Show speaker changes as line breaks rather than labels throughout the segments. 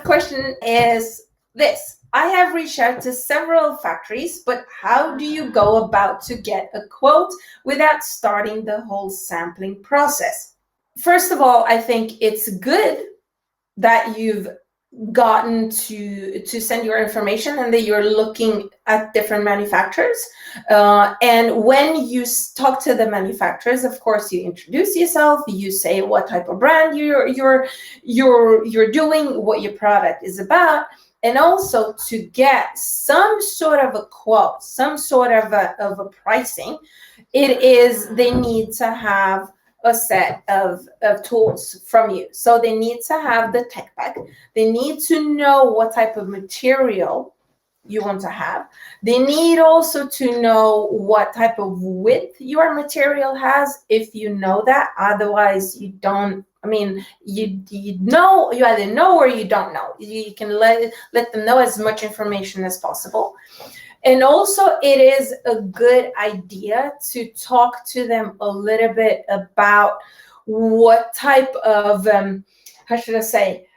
question is this. I have reached out to several factories, but how do you go about to get a quote without starting the whole sampling process? First of all, I think it's good that you've gotten to send your information and that you're looking at different manufacturers. And when you talk to the manufacturers, of course, you introduce yourself, you say what type of brand you're doing, what your product is about, and also to get some sort of a quote, some sort of a pricing. They need to have a set of tools from you. So they need to have the tech pack. They need to know what type of material you want to have. They need also to know what type of width your material has, if you know that. Otherwise, you don't. I mean, you either know or you don't know. You can let them know as much information as possible. And also, it is a good idea to talk to them a little bit about what type of, how should I say,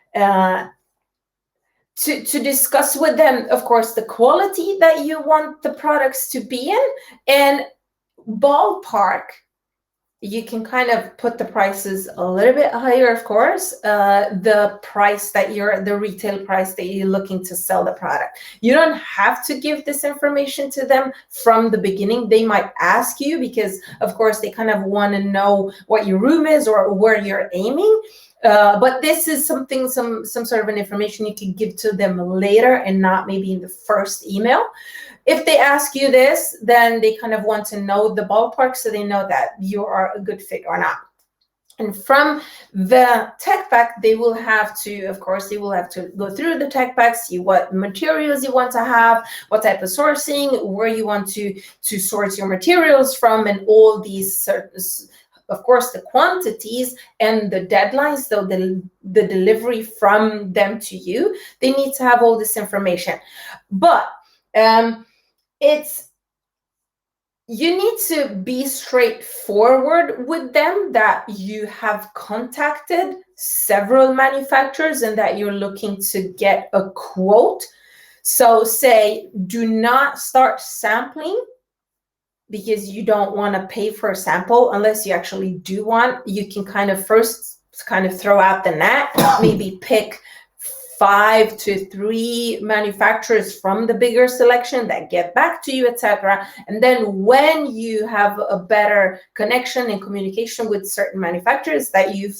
to discuss with them, of course, the quality that you want the products to be in, and ballpark. You can kind of put the prices a little bit higher, of course, the retail price that you're looking to sell the product. You don't have to give this information to them from the beginning. They might ask you because, of course, they kind of want to know what your room is or where you're aiming. But this is some sort of an information you can give to them later and not maybe in the first email. If they ask you this, then they kind of want to know the ballpark so they know that you are a good fit or not. And from the tech pack, they will have to go through the tech pack, see what materials you want to have, what type of sourcing, where you want to source your materials from, and all these certain, of course, the quantities and the deadlines, so the delivery from them to you. They need to have all this information. But you need to be straightforward with them that you have contacted several manufacturers and that you're looking to get a quote. So say, do not start sampling because you don't want to pay for a sample unless you actually do want. You can kind of first throw out the net, maybe pick 5 to 3 manufacturers from the bigger selection that get back to you, etc. And then when you have a better connection and communication with certain manufacturers that you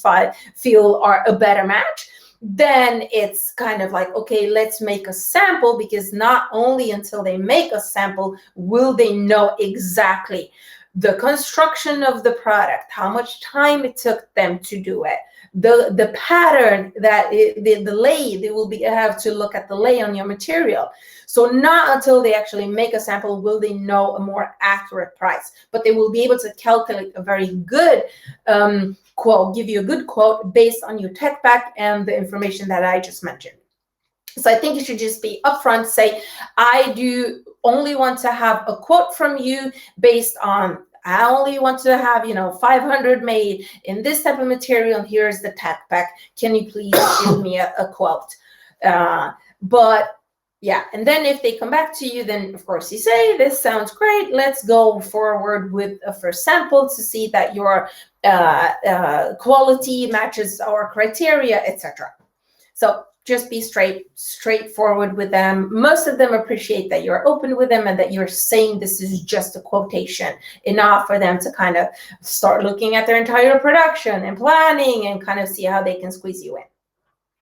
feel are a better match, then it's kind of like, okay, let's make a sample, because not only until they make a sample will they know exactly the construction of the product, how much time it took them to do it, the pattern that the lay, they will have to look at the lay on your material. So not until they actually make a sample will they know a more accurate price, but they will be able to calculate a very good quote, give you a good quote based on your tech pack and the information that I just mentioned. So I think you should just be upfront, say, I do only want to have a quote from you based on, I only want to have, 500 made in this type of material, and here's the tech pack. Can you please give me a quote? But yeah, and then if they come back to you, then of course you say, this sounds great. Let's go forward with a first sample to see that your quality matches our criteria, etc. So just be straightforward with them. Most of them appreciate that you're open with them and that you're saying this is just a quotation, enough for them to kind of start looking at their entire production and planning and kind of see how they can squeeze you in.